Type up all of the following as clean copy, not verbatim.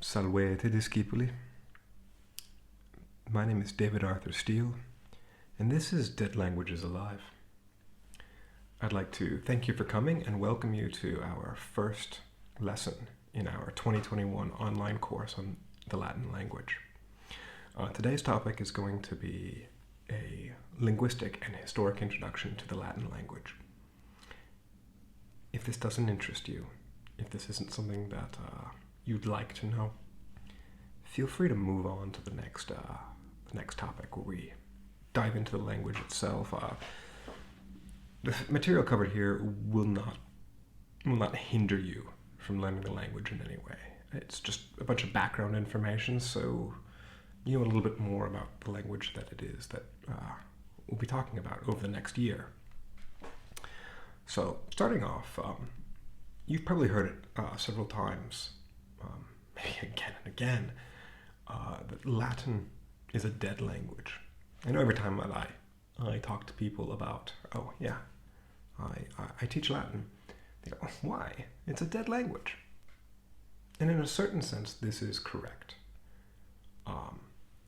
Salve discipuli. My name is David Arthur Steele, and this is Dead Languages Alive. I'd like to thank you for coming and welcome you to our first lesson in our 2021 online course on the Latin language. Today's topic is going to be a linguistic and historic introduction to the Latin language. If this doesn't interest you, if this isn't something that you'd like to know, feel free to move on to the next topic where we dive into the language itself. The material covered here will not hinder you from learning the language in any way. It's just a bunch of background information, so you know a little bit more about the language that it is that we'll be talking about over the next year. So, starting off, you've probably heard it several times, maybe again and again, that Latin is a dead language. I know every time that I talk to people about, oh yeah, I teach Latin, they go, why? It's a dead language. And in a certain sense, this is correct.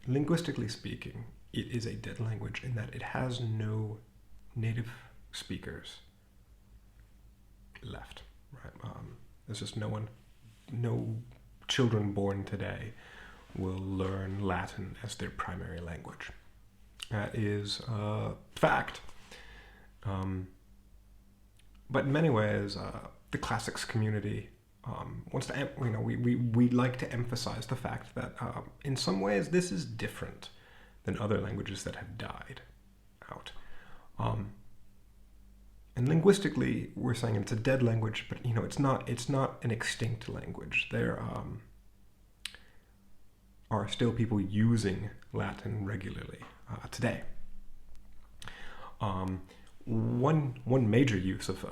Linguistically speaking, it is a dead language in that it has no native speakers left. Right? There's just no children born today will learn Latin as their primary language. That is a fact. But in many ways, the classics community wants to, we like to emphasize the fact that in some ways this is different than other languages that have died out. And linguistically, we're saying it's a dead language, but it's not an extinct language. There are still people using Latin regularly today. One major use of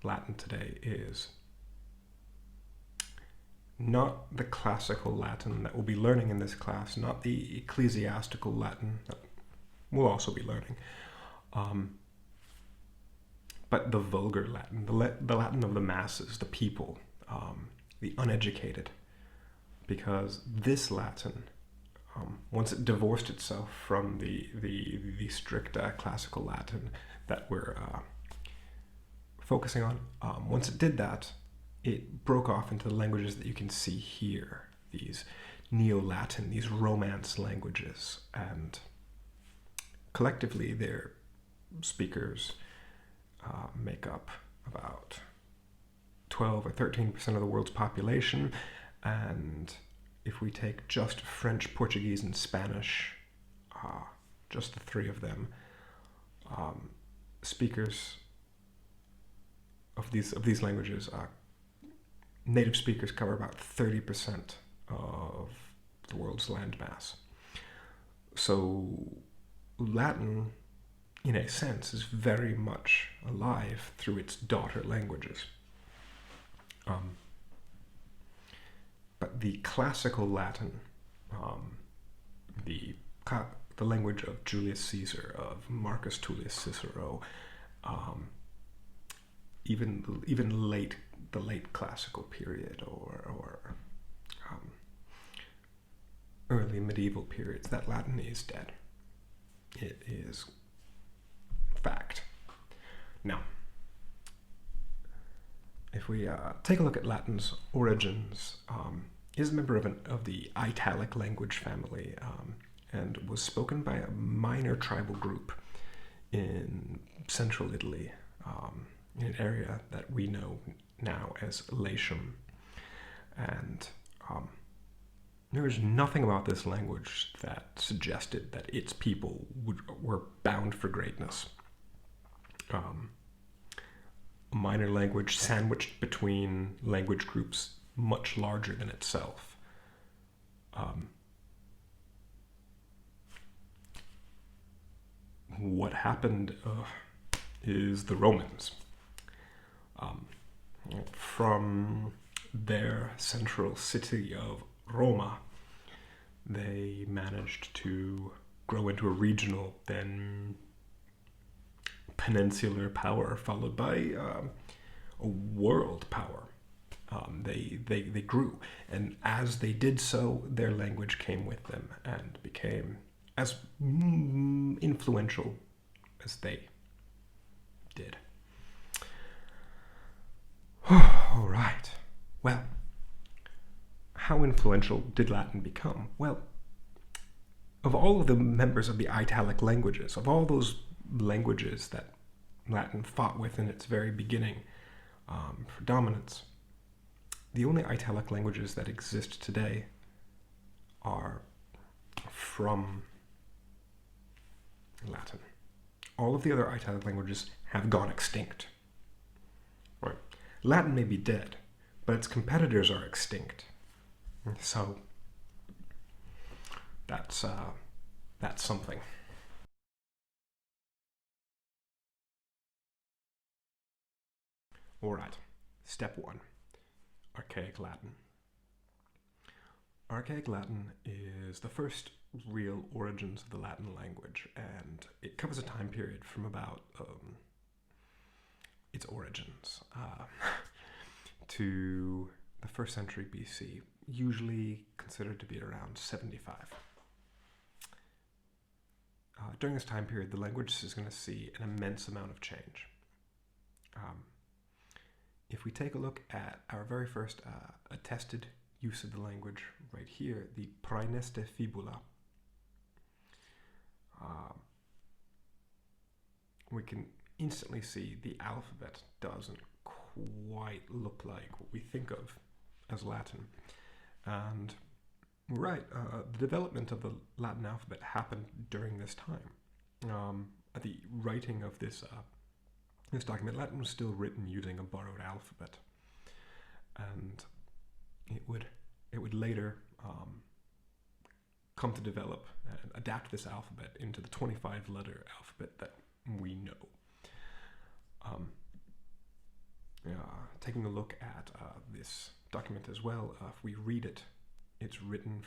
Latin today is not the classical Latin that we'll be learning in this class, not the ecclesiastical Latin that we'll also be learning, but the vulgar Latin, the Latin of the masses, the people, the uneducated. Because this Latin, once it divorced itself from the strict classical Latin that we're focusing on, once it did that, it broke off into the languages that you can see here, these Neo-Latin, these Romance languages, and collectively their speakers make up about 12 or 13% of the world's population, and if we take just French, Portuguese, and Spanish, just the three of them, speakers of these languages, native speakers cover about 30% of the world's landmass. So Latin, in a sense, is very much alive through its daughter languages. But the classical Latin, the language of Julius Caesar, of Marcus Tullius Cicero, even the late classical period or early medieval periods, that Latin is dead. It is fact. Now, if we take a look at Latin's origins, it is a member of the Italic language family and was spoken by a minor tribal group in central Italy, in an area that we know now as Latium. And there is nothing about this language that suggested that its people were bound for greatness. A minor language sandwiched between language groups much larger than itself. What happened is the Romans, from their central city of Roma, they managed to grow into a regional, then peninsular power, followed by a world power. They grew, and as they did so, their language came with them and became as influential as they did. All right. Well, how influential did Latin become? Well, of all of the members of the Italic languages, of all those languages that Latin fought with in its very beginning for dominance, the only Italic languages that exist today are from Latin. All of the other Italic languages have gone extinct. Right. Latin may be dead, but its competitors are extinct. So that's something. All right. Step 1. Archaic Latin. Archaic Latin is the first real origins of the Latin language, and it covers a time period from about its origins to the 1st century BC, usually considered to be around 75. During this time period, the language is going to see an immense amount of change. If we take a look at our very first attested use of the language right here, the Praeneste Fibula, we can instantly see the alphabet doesn't quite look like what we think of as Latin. And we're right, the development of the Latin alphabet happened during this time. At the writing of this document, Latin was still written using a borrowed alphabet, and it would later come to develop and adapt this alphabet into the 25-letter alphabet that we know. Taking a look at this document as well, if we read it, it's written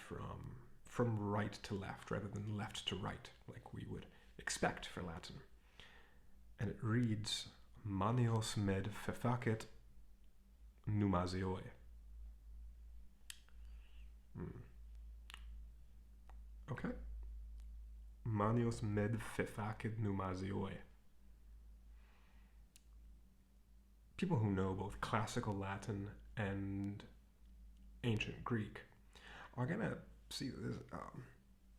from right to left rather than left to right, like we would expect for Latin. And it reads, Manios med fefacet numazioi. Okay. Manios med fefacet numazioi. People who know both classical Latin and ancient Greek are going to see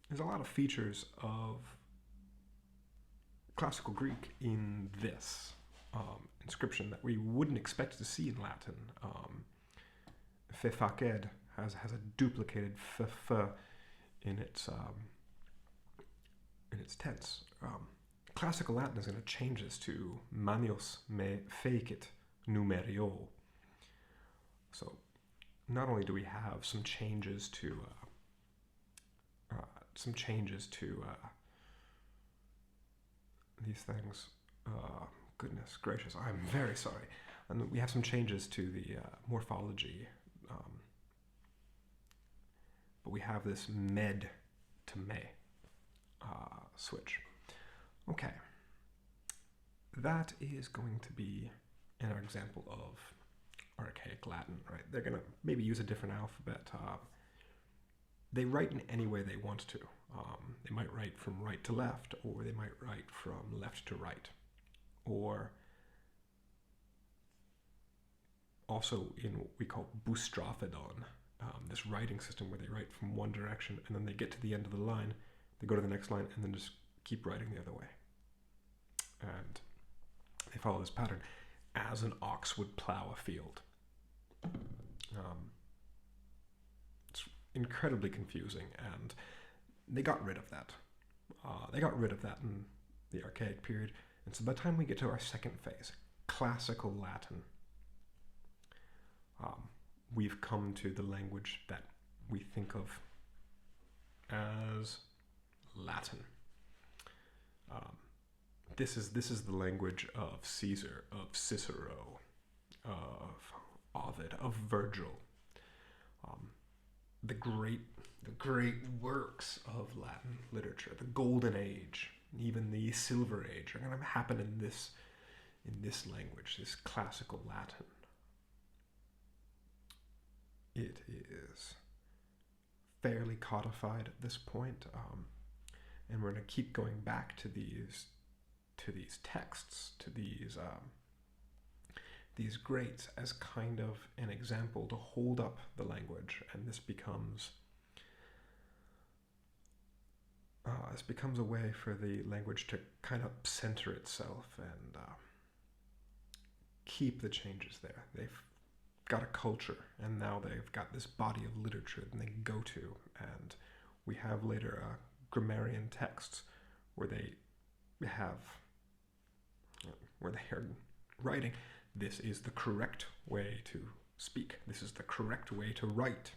there's a lot of features of classical Greek in this inscription that we wouldn't expect to see in Latin. Fefaced has a duplicated f in its tense. Classical Latin is going to change this to manios me fecit numerio. So not only do we have some changes to these things, goodness gracious, I'm very sorry, and we have some changes to the morphology, but we have this med to me switch. Okay, that is going to be an example of archaic Latin, right? They're going to maybe use a different alphabet. They write in any way they want to. They might write from right to left, or they might write from left to right, or also in what we call boustrophedon, this writing system where they write from one direction and then they get to the end of the line, they go to the next line and then just keep writing the other way. And they follow this pattern as an ox would plow a field. It's incredibly confusing, and they got rid of that. They got rid of that in the Archaic period, and so by the time we get to our second phase, Classical Latin, we've come to the language that we think of as Latin. This is the language of Caesar, of Cicero, of Ovid, of Virgil. The great works of Latin literature, the Golden Age, even the Silver Age, are going to happen in this language, this classical Latin. it is fairly codified at this point, and we're going to keep going back to these texts, to these greats as kind of an example to hold up the language, and this becomes a way for the language to kind of center itself and keep the changes there. They've got a culture, and now they've got this body of literature that they go to, and we have later grammarian texts where they are writing, this is the correct way to speak, this is the correct way to write.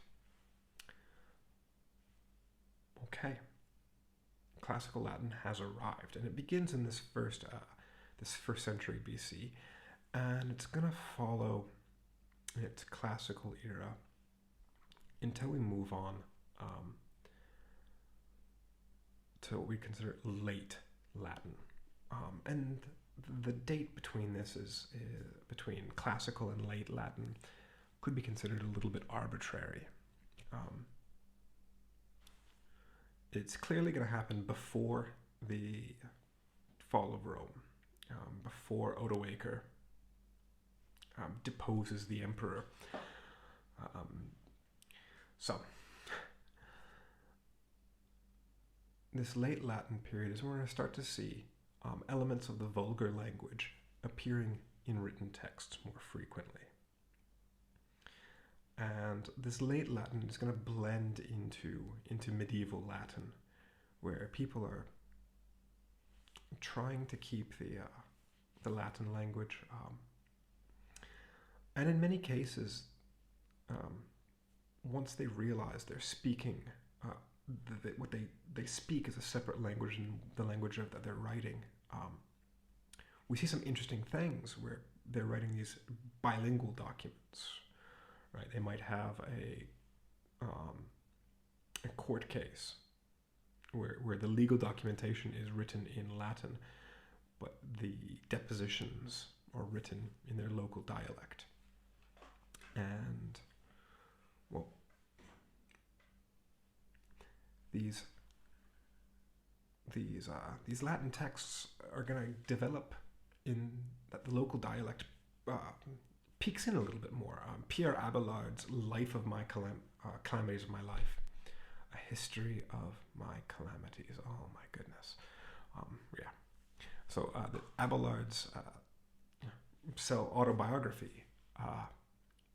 Okay, classical Latin has arrived, and it begins in this first century BC, and it's going to follow its classical era until we move on to what we consider late Latin. And the date between this is between classical and late Latin could be considered a little bit arbitrary. It's clearly going to happen before the fall of Rome, before Odoacer deposes the emperor. So, this late Latin period is when we're going to start to see elements of the vulgar language appearing in written texts more frequently. And this late Latin is going to blend into medieval Latin, where people are trying to keep the Latin language, and in many cases, once they realize they're speaking, what they speak is a separate language and the language that they're writing, we see some interesting things where they're writing these bilingual documents. Right, they might have a court case where the legal documentation is written in Latin, but the depositions are written in their local dialect. And, well, these Latin texts are going to develop in that the local dialect peeks in a little bit more. Pierre Abelard's Life of My Calamities of My Life, a history of my calamities. Oh my goodness. Yeah. So Abelard's autobiography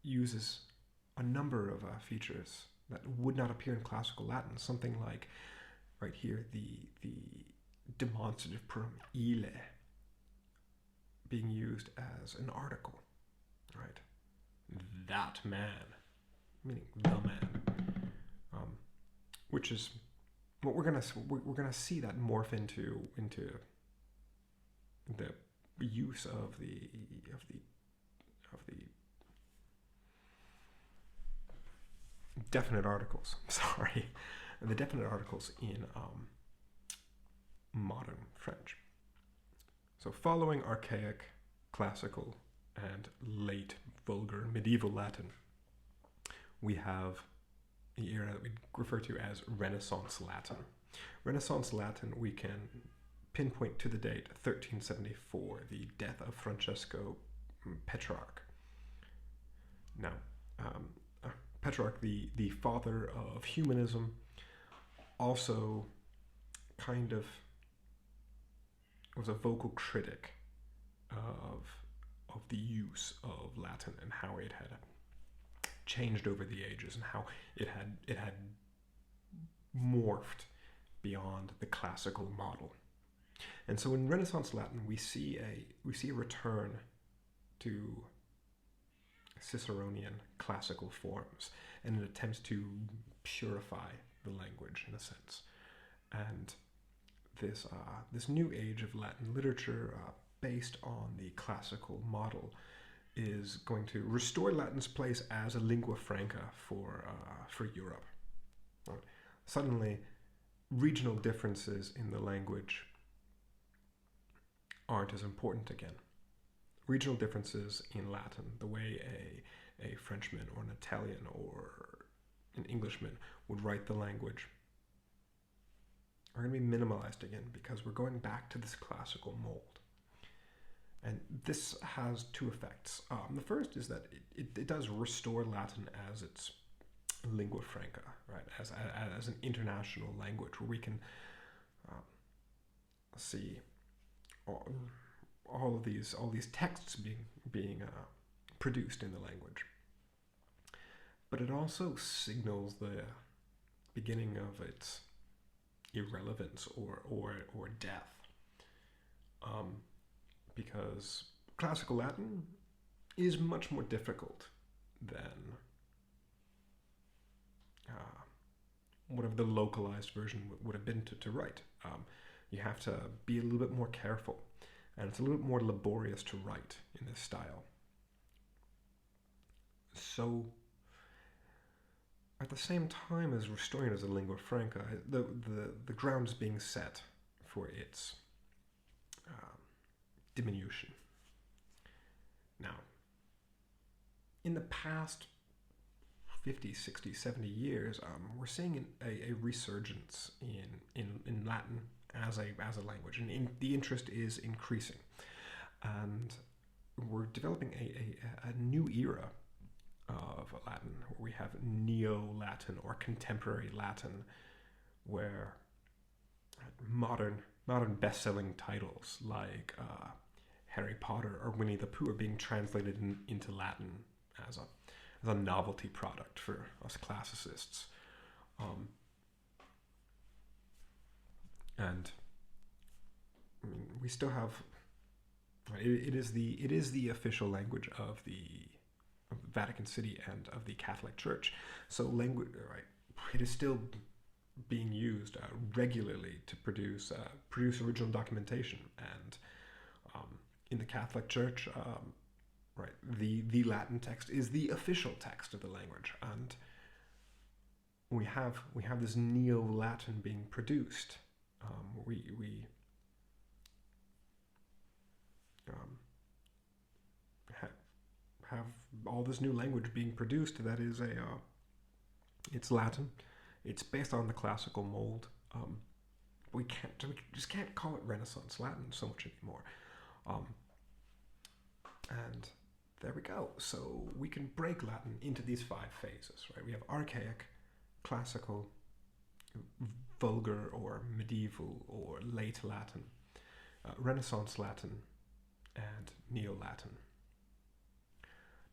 uses a number of features that would not appear in classical Latin. Something like, right here, the demonstrative pronoun ile being used as an article. Right, that man, meaning the man, which is what we're gonna see that morph into the use of the definite articles. Sorry, the definite articles in modern French. So, following archaic, classical, and late vulgar medieval Latin, we have the era that we refer to as Renaissance Latin. Renaissance Latin we can pinpoint to the date 1374, the death of Francesco Petrarch. Now, Petrarch, the father of humanism, also kind of was a vocal critic of the use of Latin and how it had changed over the ages and how it had morphed beyond the classical model. And so in Renaissance Latin we see a return to Ciceronian classical forms and an attempt to purify the language in a sense. And this new age of Latin literature based on the classical model is going to restore Latin's place as a lingua franca for Europe. Right? Suddenly, regional differences in the language aren't as important again. Regional differences in Latin, the way a Frenchman or an Italian or an Englishman would write the language are going to be minimalized again because we're going back to this classical mold. And this has two effects. The first is that it does restore Latin as its lingua franca, right? As an international language where we can see all these texts being produced in the language. But it also signals the beginning of its irrelevance or death, because classical Latin is much more difficult than whatever the localized version would have been to write. You have to be a little bit more careful, and it's a little bit more laborious to write in this style. So, at the same time as restoring it as a lingua franca, the ground is being set for its diminution. Now, in the past 50, 60, 70 years, we're seeing a resurgence in Latin as a language, and the interest is increasing. And we're developing a new era of Latin, where we have Neo-Latin or contemporary Latin, where modern best-selling titles like Harry Potter or Winnie the Pooh are being translated into Latin as a novelty product for us classicists. And I mean, we still have it is the official language of the Vatican City and of the Catholic Church. So language, right? It is still being used regularly to produce original documentation, and in the Catholic Church, right, the Latin text is the official text of the language, and we have this Neo-Latin being produced. We have all this new language being produced that is it's Latin. It's based on the classical mold. We just can't call it Renaissance Latin so much anymore. And there we go. So we can break Latin into these 5 phases, right? We have archaic, classical, vulgar or medieval or late Latin, Renaissance Latin, and Neo-Latin.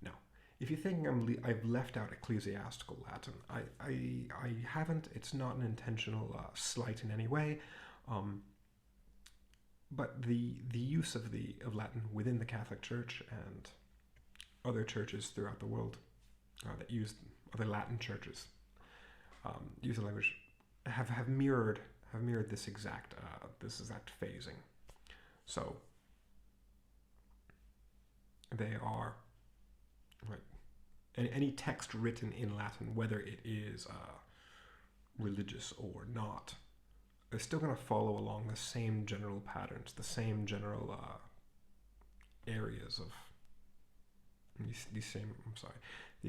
Now, if you think I've left out ecclesiastical Latin, I haven't. It's not an intentional slight in any way. But the use of Latin within the Catholic Church and other churches throughout the world that use other Latin churches use the language have mirrored this exact phasing. So they are right. Any text written in Latin, whether it is religious or not, is still going to follow along the same general patterns, the same general areas of these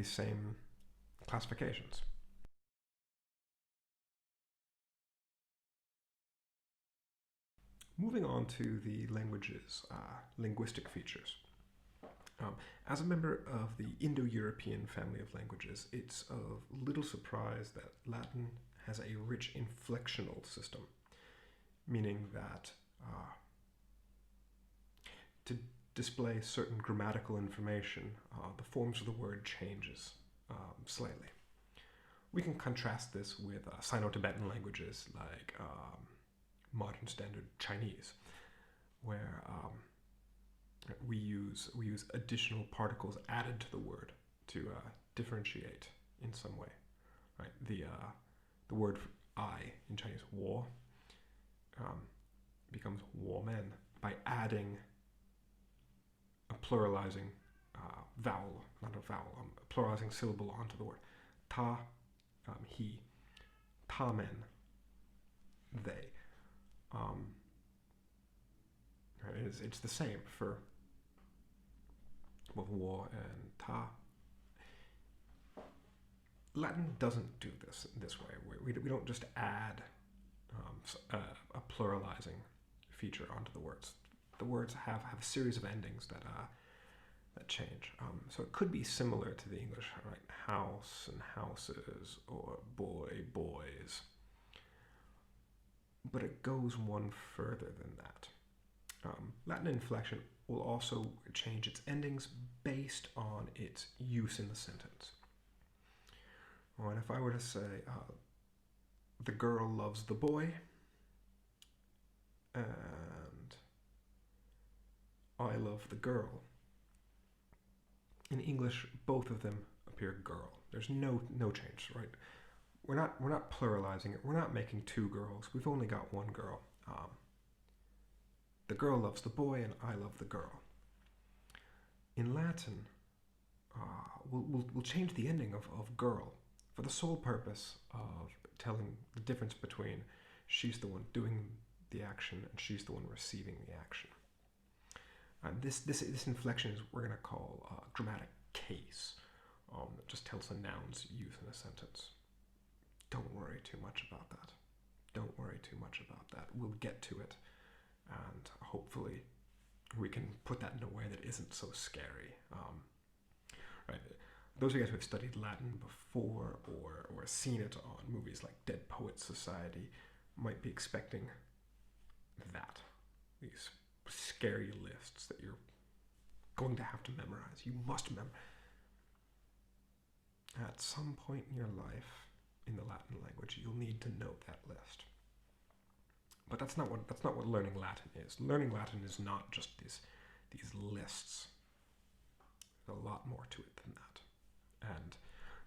same classifications. Moving on to the language's linguistic features. As a member of the Indo-European family of languages, it's of little surprise that Latin has a rich inflectional system, meaning that to display certain grammatical information, the forms of the word changes slightly. We can contrast this with Sino-Tibetan languages like modern standard Chinese, where we use additional particles added to the word to differentiate in some way. Right? The word for I in Chinese, 我, becomes 我们 by adding a pluralizing vowel, not a vowel, a pluralizing syllable onto the word. Ta, he, ta men, they. It's the same for both 我 and ta. Latin doesn't do this way. We don't just add a pluralizing feature onto the words. The words have a series of endings that change. So it could be similar to the English, right? House and houses, or boy, boys. But it goes one further than that. Latin inflection will also change its endings based on its use in the sentence. And if I were to say, the girl loves the boy, and I love the girl, in English, both of them appear girl. There's no change, right? We're not pluralizing it. We're not making two girls. We've only got one girl. The girl loves the boy, and I love the girl. In Latin, we'll change the ending of girl for the sole purpose of telling the difference between she's the one doing the action and she's the one receiving the action. This inflection is we're going to call grammatic case. It just tells the noun's use in a sentence. Don't worry too much about that. Don't worry too much about that. We'll get to it, and hopefully we can put that in a way that isn't so scary. Right. Those of you guys who have studied Latin before or seen it on movies like Dead Poets Society might be expecting that. These scary lists that you're going to have to memorize. You must memorize. At some point in your life, in the Latin language, you'll need to know that list. But that's not what learning Latin is. Learning Latin is not just these lists. There's a lot more to it than that. And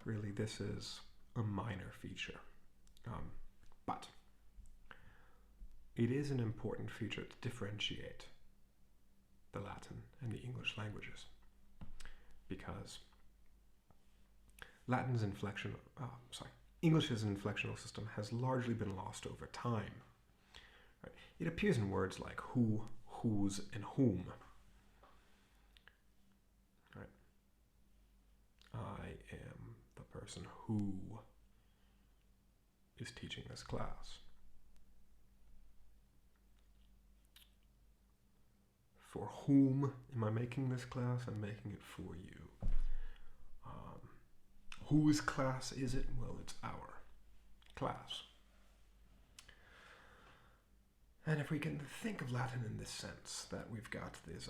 really, this is a minor feature. But it is an important feature to differentiate the Latin and the English languages, because English's inflectional system has largely been lost over time. Right? It appears in words like who, whose, and whom. Right? I am the person who is teaching this class. For whom am I making this class? I'm making it for you. Whose class is it? Well, it's our class. And if we can think of Latin in this sense, that we've got these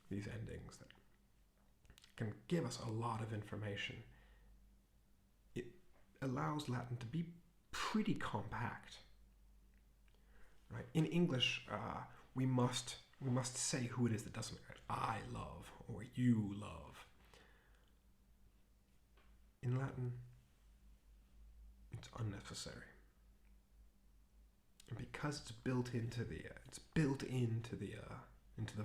endings that can give us a lot of information, it allows Latin to be pretty compact. Right? In English, we must say who it is that doesn't matter. I love, or you love. In Latin, it's unnecessary. And because it's built into the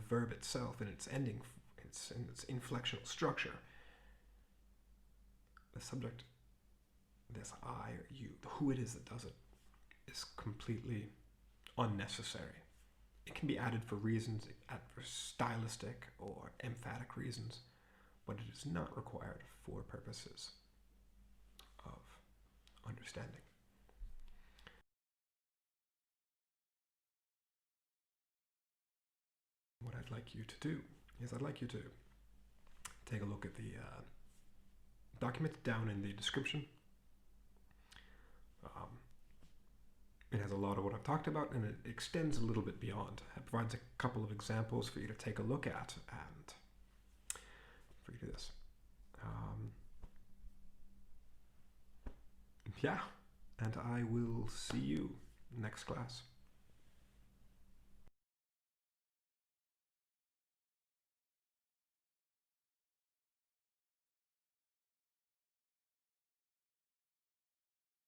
verb itself and its ending, in its inflectional structure, the subject, this I or you, who it is that does it, is completely unnecessary. It can be added for reasons, for stylistic or emphatic reasons, but it is not required for purposes of understanding. What I'd like you to do is I'd like you to take a look at the document down in the description. It has a lot of what I've talked about, and it extends a little bit beyond. It provides a couple of examples for you to take a look at and for you to do this. Yeah, and I will see you next class.